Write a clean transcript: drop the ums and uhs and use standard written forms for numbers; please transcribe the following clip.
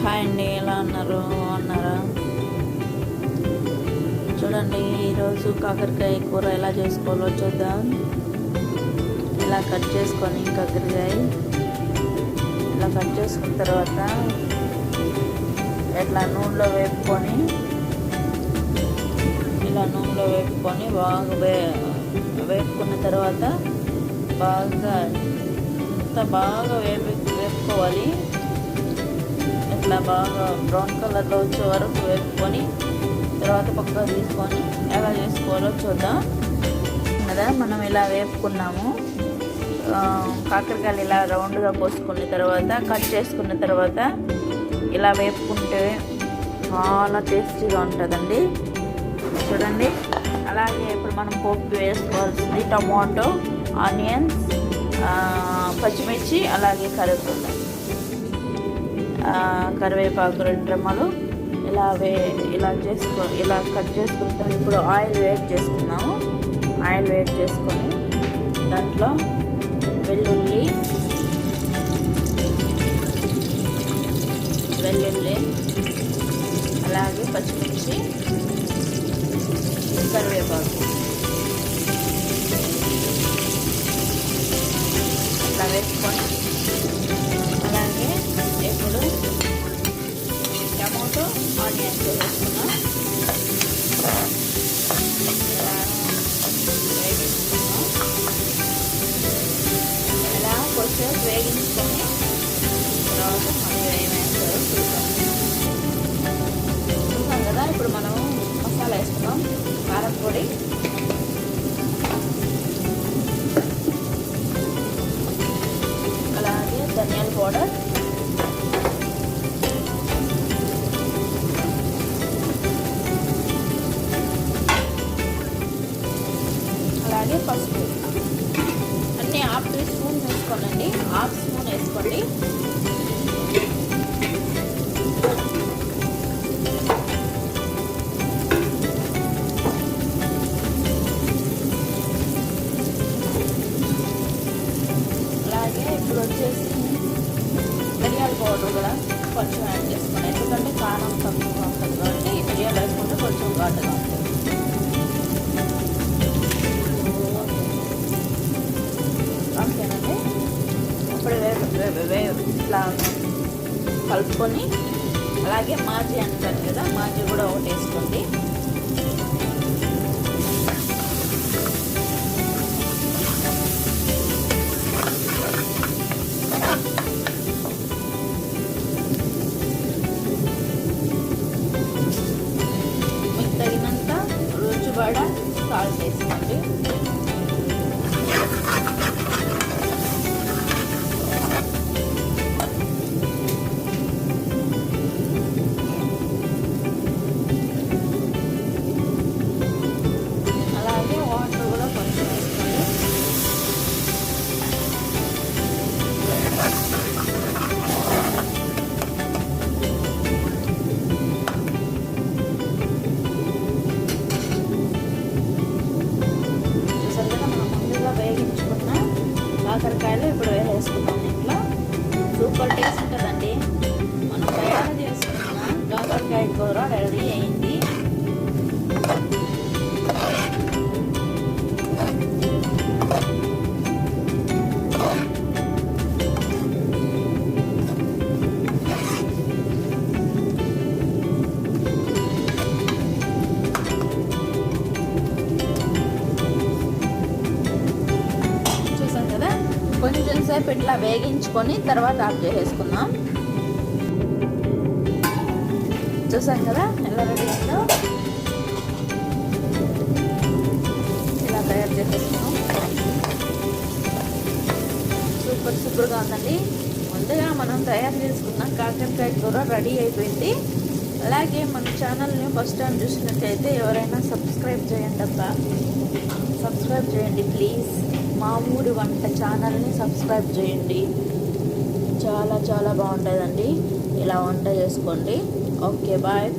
Hi అండి, ఎలా ఉన్నారు? అన్నారా? చూడండి, ఈరోజు కాకరకాయ కూర ఎలా చేసుకోవాలో చూద్దాం. ఇలా కట్ చేసుకొని కాకరకాయ ఇలా కట్ చేసుకున్న తర్వాత ఇట్లా నూనెలో వేపుకొని బాగా వేపుకున్న తర్వాత బాగా వేపుకోవాలి. ఇట్లా బాగా బ్రౌన్ కలర్లో వచ్చే వరకు వేపుకొని తర్వాత పక్కన తీసుకొని ఎలా చేసుకోవాలో చూద్దాం కదా. మనం ఇలా వేపుకున్నాము. కాకరకాయలు ఇలా రౌండ్గా కోసుకున్న తర్వాత కట్ చేసుకున్న తర్వాత ఇలా వేపుకుంటే చాలా టేస్టీగా ఉంటుందండి. చూడండి, అలాగే ఇప్పుడు మనం పోపు వేసుకోవాల్సింది టమాటో, ఆనియన్స్, పచ్చిమిర్చి, అలాగే కరివేపాకు 2 రెమ్మలు ఇలా కట్ చేసుకుంటాం. ఇప్పుడు ఆయిల్ వేడి చేసుకున్నాము. ఆయిల్ వేడి చేసుకొని దాంట్లో వెల్లుల్లి అలాగే పచ్చిమిర్చి, కరివేపాకు ఇట్లా వేసుకొని అలాగే ఇప్పుడు టమాటో, ఆనియన్స్ వేసుకున్నాం. ఇలా కొంచెం వేగించుకొని తర్వాత మళ్ళీ ఏమేస్తారో చూద్దాం కదా. ఇప్పుడు మనం మసాలా వేసుకున్నాం. కారం పొడి, అలాగే ధనియాల పౌడర్, అలాగే పసుపు అన్నీ 1/2 టీ స్పూన్ వేసుకోండి. 1/2 స్పూన్ వేసుకోండి. అలాగే ఇప్పుడు వచ్చేసి మిరియాల పౌడర్ కూడా కొంచెం యాడ్ చేసుకోండి. ఎందుకంటే కారం తక్కువ ఉంటుంది కాబట్టి మిరియాలు వేసుకుంటే కొంచెం ఘాటుగా ఉంటుంది. ఓకేనండి. ఇప్పుడు ఇట్లా కలుపుకొని అలాగే మాజీ అంటారు కదా, మాజీ కూడా ఒకటి వేసుకోండి. మీకు తగినంత రుచిపడ సాల్ట్ వేసుకోండి. అలాగే వాటర్ కూడా కొంచెం వేసుకోండి. వేగించుకున్న కాకరకాయలు ఇప్పుడు వేసుకున్నాం. ఇంట్లో సూపర్ టేస్ట్ ఉంటుందండి. మనం తయారు చేసుకున్న కాకరకాయ కూర రెడీ అయింది. కొంచెం సేపు ఇట్లా వేగించుకొని తర్వాత ఆఫ్ చేసేసుకుందాం. చూసాం కదా ఎలా రెడీ అయిందో. ఇలా తయారు చేసేసుకున్నాం. సూపర్గా ఉందండి. ముందుగా మనం తయారు చేసుకున్న కాకరకాయ కూర రెడీ అయిపోయింది. అలాగే మన ఛానల్ని ఫస్ట్ టైం చూసినట్లయితే ఎవరైనా సబ్స్క్రైబ్ చేయండి అబ్బా. సబ్స్క్రైబ్ చేయండి ప్లీజ్. మా ఊరి వంట ఛానల్ని సబ్స్క్రైబ్ చేయండి. చాలా బాగుంటుందండి. ఇలా వంట చేసుకోండి. Okay, bye.